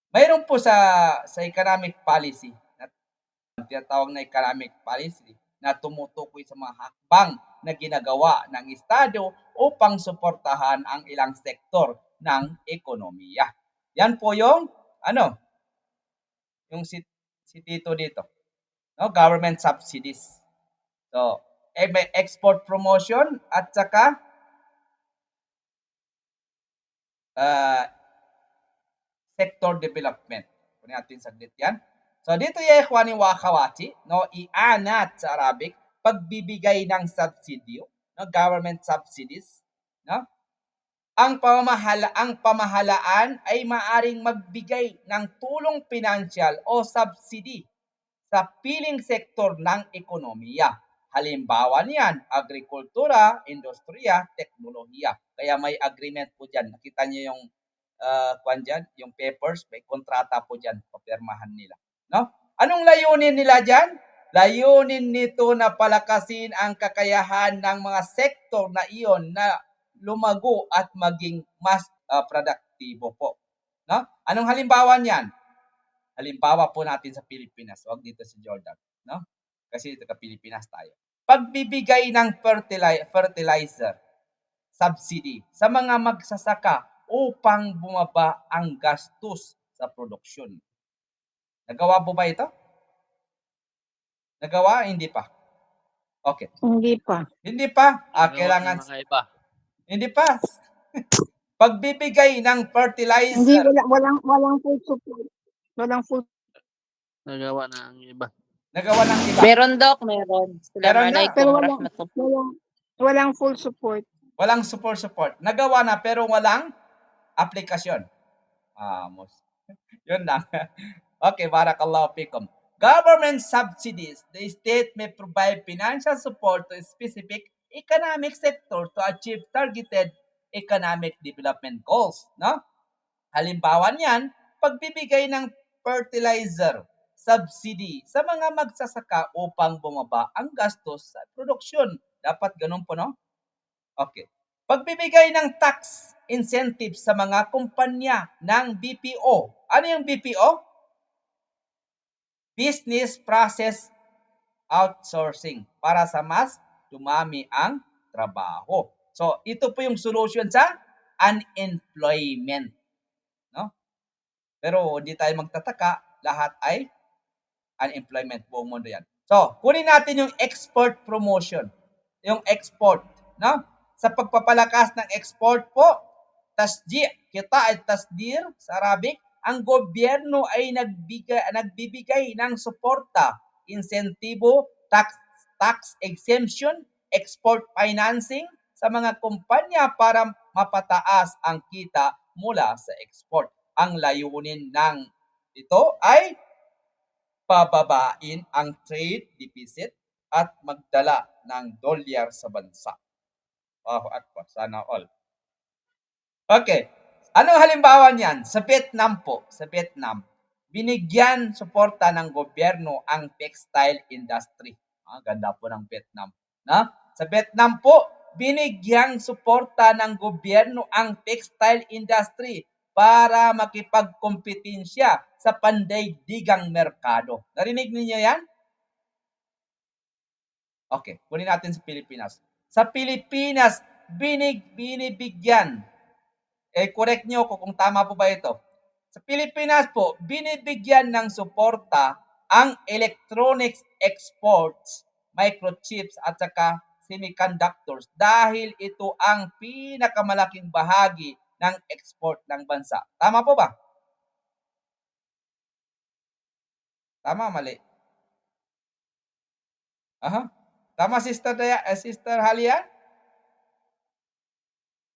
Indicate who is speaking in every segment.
Speaker 1: Mayroon po sa economic policy na tinatawag na economic policy na tumutukoy sa mga hakbang na ginagawa ng Estado upang suportahan ang ilang sektor ng ekonomiya. Yan po yung ano, yung si Tito dito, no? Government subsidies. So, may export promotion at saka ah, sector development. Kunin natin saglit yan. So, dito yung ikhwani wakawachi, no, ianat sa Arabic, pagbibigay ng subsidio, no, government subsidies, no? Ang pamahalaan ay maaring magbigay ng tulong pinansyal o subsidy sa piling sektor ng ekonomiya. Halimbawa niyan, agrikultura, industriya, teknolohiya. Kaya may agreement po dyan. Nakita niyo yung dyan, yung papers, may kontrata po dyan, papirmahan nila. No? Anong layunin nila dyan? Layunin nito na palakasin ang kakayahan ng mga sektor na iyon na lumago at maging mas produktibo po. No? Anong halimbawa niyan? Halimbawa po natin sa Pilipinas, wag dito si Jordan, no? Kasi taga Pilipinas tayo. Pagbibigay ng fertilizer subsidy sa mga magsasaka upang bumaba ang gastos sa produksyon. Nagawa po ba ito? Nagawa? Hindi pa. Okay.
Speaker 2: Hindi pa.
Speaker 1: Hindi pa?
Speaker 3: Nagawa
Speaker 1: Kailangan.
Speaker 3: ng mga iba.
Speaker 1: Hindi pa. Pagbibigay ng
Speaker 2: Hindi,
Speaker 1: fertilizer.
Speaker 2: walang full support. Walang full.
Speaker 3: Nagawa ng iba.
Speaker 1: Nagawa ng iba.
Speaker 4: Meron, Doc, meron.
Speaker 1: Meron na.
Speaker 2: Pero
Speaker 4: Rahmatullah.
Speaker 2: walang full support.
Speaker 1: Walang support. Nagawa na pero walang aplikasyon. Yun lang. Okay, barakallahu fikum. Government subsidies. The state may provide financial support to a specific economic sector to achieve targeted economic development goals. No? Halimbawa niyan, pagbibigay ng fertilizer subsidy sa mga magsasaka upang bumaba ang gastos sa produksyon. Dapat ganun po, no? Okay. Pagbibigay ng tax incentive sa mga kumpanya ng BPO. Ano yung BPO? Business Process Outsourcing, para sa mas dumami ang trabaho. So, ito po yung solution sa unemployment. No? Pero hindi tayo magtataka, lahat ay unemployment, buong mundo yan. So, kunin natin yung export promotion. Yung export, no? Sa pagpapalakas ng export po, tasji, kita ay tasdir sa Arabic, ang gobyerno ay nagbibigay ng suporta, insentibo, tax exemption, export financing sa mga kumpanya para mapataas ang kita mula sa export. Ang layunin ng ito ay pababain ang trade deficit at magdala ng dolyar sa bansa. Allahu Akbar, sana all. Okay. Anong halimbawa niyan? Sa Vietnam po, sa Vietnam, binigyan suporta ng gobyerno ang textile industry. Ganda po ng Vietnam. Na? Sa Vietnam po, binigyang suporta ng gobyerno ang textile industry para makipagkompetensya sa pandaigdigang merkado. Narinig niyo yan? Okay, kunin natin sa Pilipinas. Sa Pilipinas, binibigyan. Correct niyo ko kung tama po ba ito. Sa Pilipinas po, binibigyan ng suporta ang electronics exports, microchips at saka semiconductors dahil ito ang pinakamalaking bahagi ng export ng bansa. Tama po ba? Tama, mali? Tama, Sister Halian?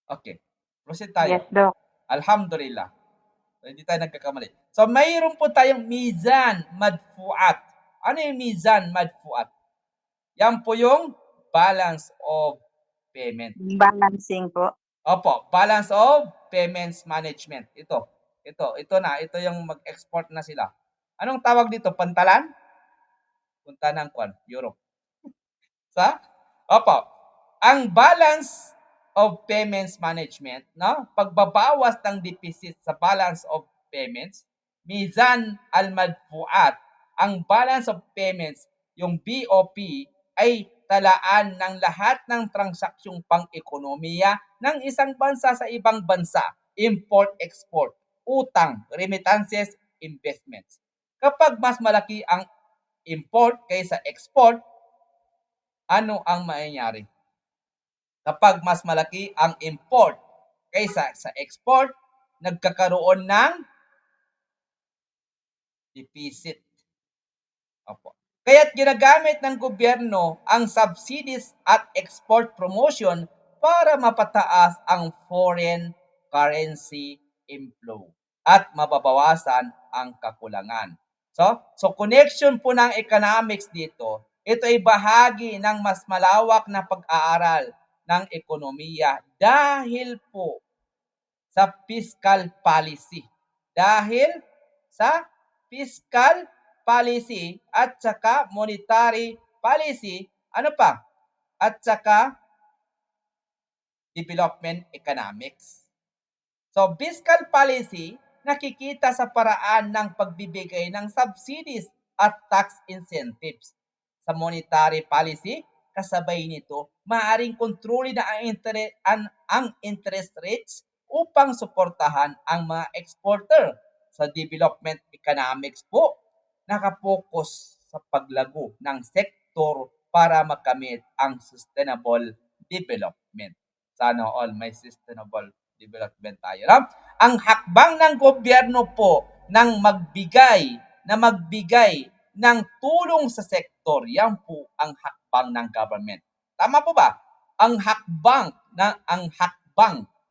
Speaker 1: Okay. Proceed tayo.
Speaker 2: Yes, Doc.
Speaker 1: Alhamdulillah. So, hindi tayo nagkakamali. So, mayroon po tayong mizan madfuat. Ano yung mizan madfuat? Yan po yung balance of payment.
Speaker 2: Balancing po.
Speaker 1: Opo, balance of payments management. Ito na. Ito yung mag-export na sila. Anong tawag dito? Pantalan? Punta ng Europe. Opo. Ang balance of payments management, no? Pagbabawas ng deficit sa balance of payments Mizan al-Madfuat, ang balance of payments, yung BOP, ay talaan ng lahat ng transaksyong pang-ekonomiya ng isang bansa sa ibang bansa, import-export, utang, remittances, investments. Kapag mas malaki ang import kaysa export, ano ang mangyayari? Kapag mas malaki ang import kaysa sa export, nagkakaroon ng deficit. Opo. Kaya't ginagamit ng gobyerno ang subsidies at export promotion para mapataas ang foreign currency inflow at mababawasan ang kakulangan. So connection po ng economics dito, ito ay bahagi ng mas malawak na pag-aaral ng ekonomiya dahil po sa fiscal policy. Dahil sa fiscal policy at saka monetary policy, ano pa? At saka development economics. So, fiscal policy, nakikita sa paraan ng pagbibigay ng subsidies at tax incentives. Sa monetary policy, kasabay nito, maaaring kontrolin na ang interest rates upang suportahan ang mga exporter. Sa development economics po, nakapokus sa paglago ng sektor para makamit ang sustainable development. Sana all may sustainable development tayo. No? Ang hakbang ng gobyerno po ng magbigay ng tulong sa sektor, yan po ang hakbang ng government. Tama po ba? Ang hakbang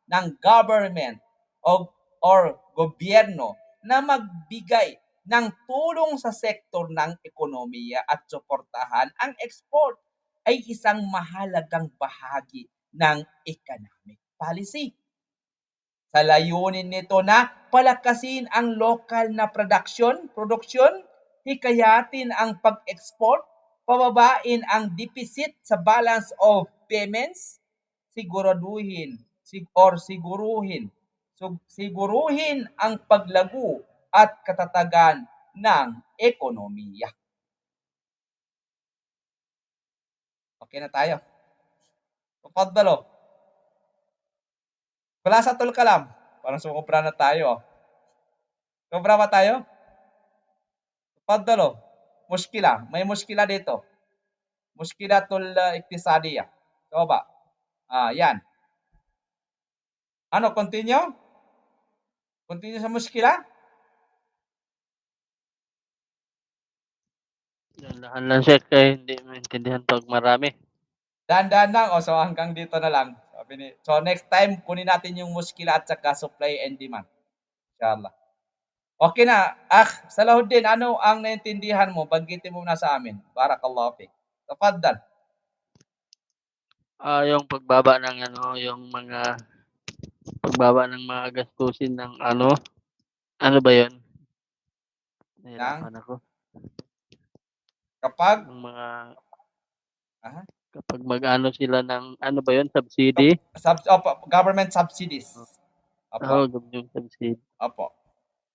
Speaker 1: ng government or gobyerno na magbigay ng tulong sa sektor ng ekonomiya at suportahan ang export ay isang mahalagang bahagi ng economic policy. Sa layunin nito na palakasin ang lokal na produksyon, hikayatin ang pag-export, pababain ang deficit sa balance of payments, siguruhin ang paglago at katatagan ng ekonomiya. Okay na tayo. Tafadhalo. Khulasatul kalam. Parang sumobra na tayo. Sobra ba tayo? Tafadhalo. Mushkila. May mushkila dito. Mushkilatul iktisadiyah. Coba. Yan. Ano, continue? Continue sa mushkila?
Speaker 3: Dahan lang siya kay hindi maintindihan pag marami.
Speaker 1: Dahan-dahan lang. So hanggang dito na lang. So next time, kunin natin yung mushkila at saka supply and demand. Inshallah. Okay na. Salahuddin, ano ang naintindihan mo? Banggitin mo na sa amin. Barakallahu fiik. Tafaddal.
Speaker 3: Yung pagbaba ng yung mga pagbaba ng mga gastusin ng ano ba 'yun? Nahirapan ako.
Speaker 1: Kapag
Speaker 3: Yung mga
Speaker 1: Aha.
Speaker 3: kapag mag-ano sila ng ano ba 'yun, subsidy?
Speaker 1: Government subsidies. Opo.
Speaker 3: Yung subsidy.
Speaker 1: Opo.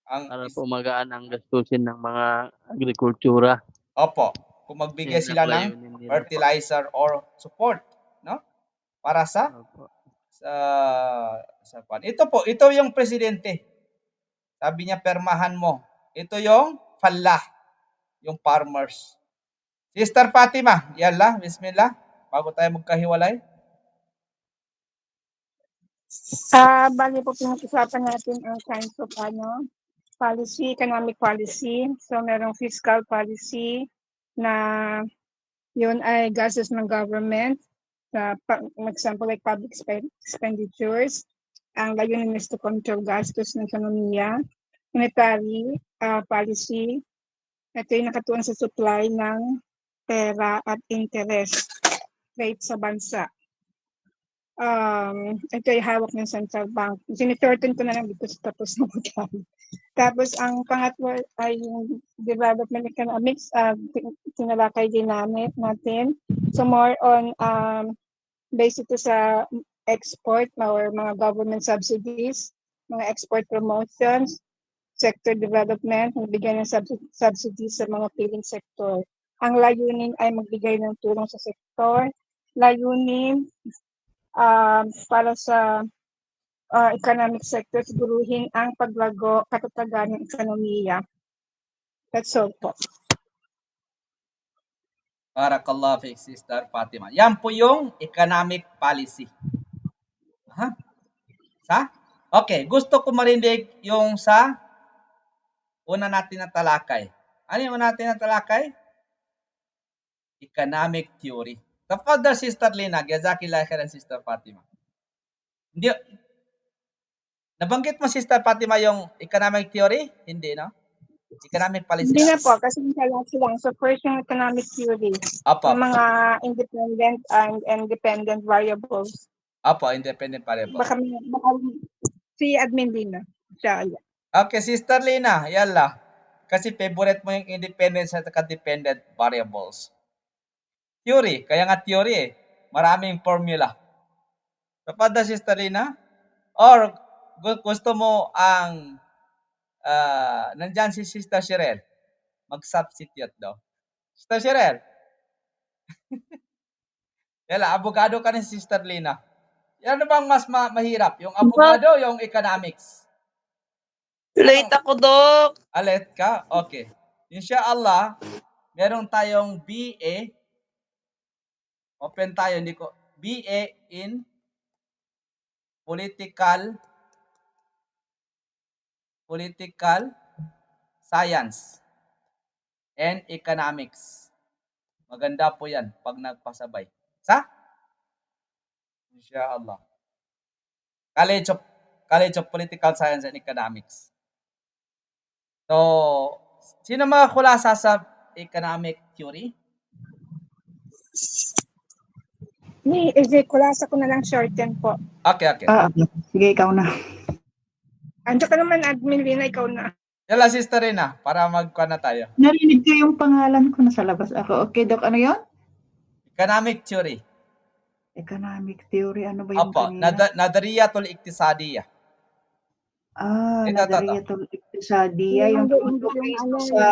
Speaker 3: Para po magaan ang gastusin ng mga agrikultura.
Speaker 1: Opo. Kung magbigay
Speaker 3: Yun
Speaker 1: sila
Speaker 3: ang
Speaker 1: ng
Speaker 3: layunin nila po.
Speaker 1: fertilizer or support, no? Para sa
Speaker 3: Opo.
Speaker 1: ito yung presidente. Sabi niya, permahan mo. Ito yung fallah, yung farmers. Sister Fatima, yalla, bismillah. Bago tayo magkahiwalay.
Speaker 2: Bali po pinag-usapan natin ang kinds of policy, economic policy. So merong fiscal policy na yun ay gastos ng government. Example like public expenditures. Ang layunin is to control gastos ng ekonomiya. Monetary policy. Ito yung nakatuon sa supply ng pera at interest rate sa bansa. Ito ay hawak ng central bank. Sinishorten ko na lang because tapos na magkano. Tapos ang pangatlo ay yung development economics, tinalakay din natin. So more on based ito sa export or mga government subsidies, mga export promotions. sector development, magbigay ng subsidies sa mga piling sector. Ang layunin ay magbigay ng tulong sa sektor. Layunin para sa economic sector, siguruhin ang paglago, katatagan ng ekonomiya. That's all po.
Speaker 1: Barakallah fiik, Sister Fatima. Yan po yung economic policy. Ha? Okay, gusto ko marinig yung sa una natin na talakay. Ano yung una natin na talakay? Economic theory. Tafadhal, Sister Lina. Jazakillah khairan, Sister Fatima. Hindi, nabanggit mo, Sister Fatima, yung economic theory? Hindi, no? Economic policy.
Speaker 2: Hindi na po, kasi last lang. So first yung economic theory,
Speaker 1: Apo,
Speaker 2: yung mga independent and independent variables.
Speaker 1: apo, independent variable.
Speaker 2: Baka si Admin Lina. Inshallah.
Speaker 1: Okay, Sister Lina, yalla. Kasi favorite mo yung independent at dependent variables. Theory, kaya nga theory eh. Maraming formula. Kapag Sister Lina? Or gusto mo ang nandyan si Sister Cheryl? Mag-substitute daw. Sister Cheryl? Yala, abogado ka ni Sister Lina. Yan bang mas mahirap? Yung abogado, yung economics?
Speaker 4: Late ako, Dok.
Speaker 1: Alet ka? Okay. Inshallah, meron tayong BA. Open tayo, hindi ko. BA in Political Science and Economics. Maganda po yan pag nagpasabay. Inshallah. College of Political Science and Economics. So, sino mga kulasa sa economic theory?
Speaker 2: Kulasa ko na lang shorten po.
Speaker 1: Okay.
Speaker 5: Sige, ikaw na.
Speaker 2: Andiyan ka naman, Admin Lina, ikaw na.
Speaker 1: Yala, Sister Rina, para magkuha na tayo.
Speaker 5: Narinig ko yung pangalan ko, nasa labas ako. Okay, Dok, ano yun?
Speaker 1: Economic theory.
Speaker 5: Economic theory, ano ba yung
Speaker 1: Opo,
Speaker 5: kanina?
Speaker 1: Nadariyatul Iktisadiyah. Ito.
Speaker 5: Nadariyatul Iktisadiyah, yung tumutukoy sa...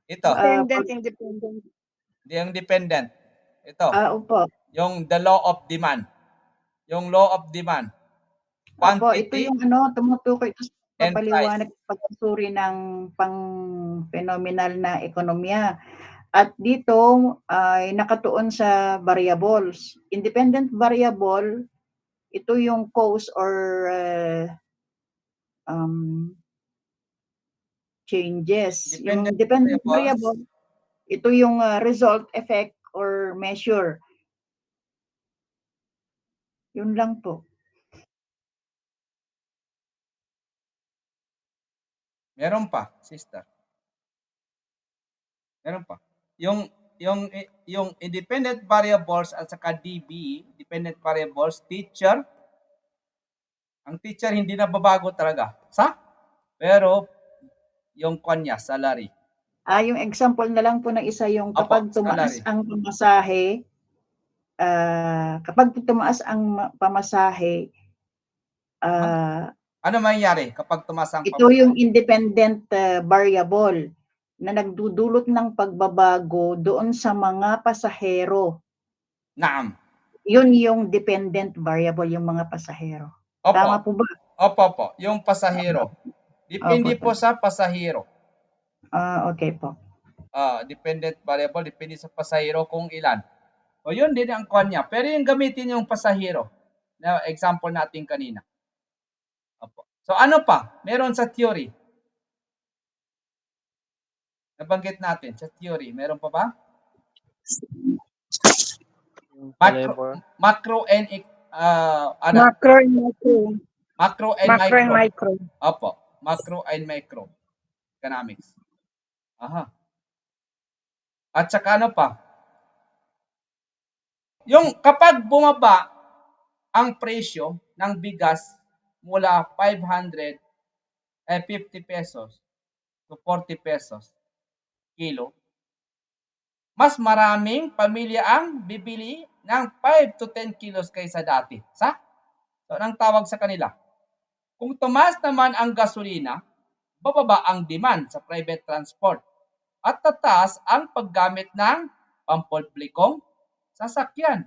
Speaker 1: Ito,
Speaker 2: Independent.
Speaker 1: yung dependent. Ito,
Speaker 5: Opo.
Speaker 1: yung the law of demand. Yung law of demand.
Speaker 5: Opo, ito
Speaker 1: Quantity
Speaker 5: yung tumutukoy sa
Speaker 1: and
Speaker 5: paliwanag pagsusuri ng pang-phenomenal na ekonomiya. At dito ay nakatuon sa variables. Independent variable, ito yung cause or changes. Yung dependent variable, ito yung result, effect, or measure. Yun lang po.
Speaker 1: Meron pa, sister. Meron pa. Yung independent variables at saka DB, dependent variables, teacher, ang teacher hindi na babago talaga. Pero yung kanya, salary.
Speaker 5: Yung example na lang po na isa yung kapag tumaas
Speaker 1: salary.
Speaker 5: ang pamasahe,
Speaker 1: ano mangyayari kapag tumaas ang
Speaker 5: ito yung independent variable na nagdudulot ng pagbabago doon sa mga pasahero.
Speaker 1: Naam.
Speaker 5: Yun yung dependent variable, yung mga pasahero.
Speaker 1: Opo.
Speaker 5: Tama po ba?
Speaker 1: Opo. Yung pasahero. Depende po sa pasahero.
Speaker 5: Okay po.
Speaker 1: Dependent variable, depende sa pasahero kung ilan. O yun din ang kanya. Pero yung gamitin yung pasahero, na example natin kanina. Opo. So ano pa? Meron sa theory. Nabanggit natin sa theory. Meron pa ba? Macro and micro. Opo. Macro and micro. Economics. At saka ano pa? Yung kapag bumaba ang presyo ng bigas mula 50 pesos to 40 pesos kilo, mas maraming pamilya ang bibili ng 5 to 10 kilos kaysa dati. So, anong tawag sa kanila? Kung tumaas naman ang gasolina, bababa ang demand sa private transport at tataas ang paggamit ng pampublikong sasakyan.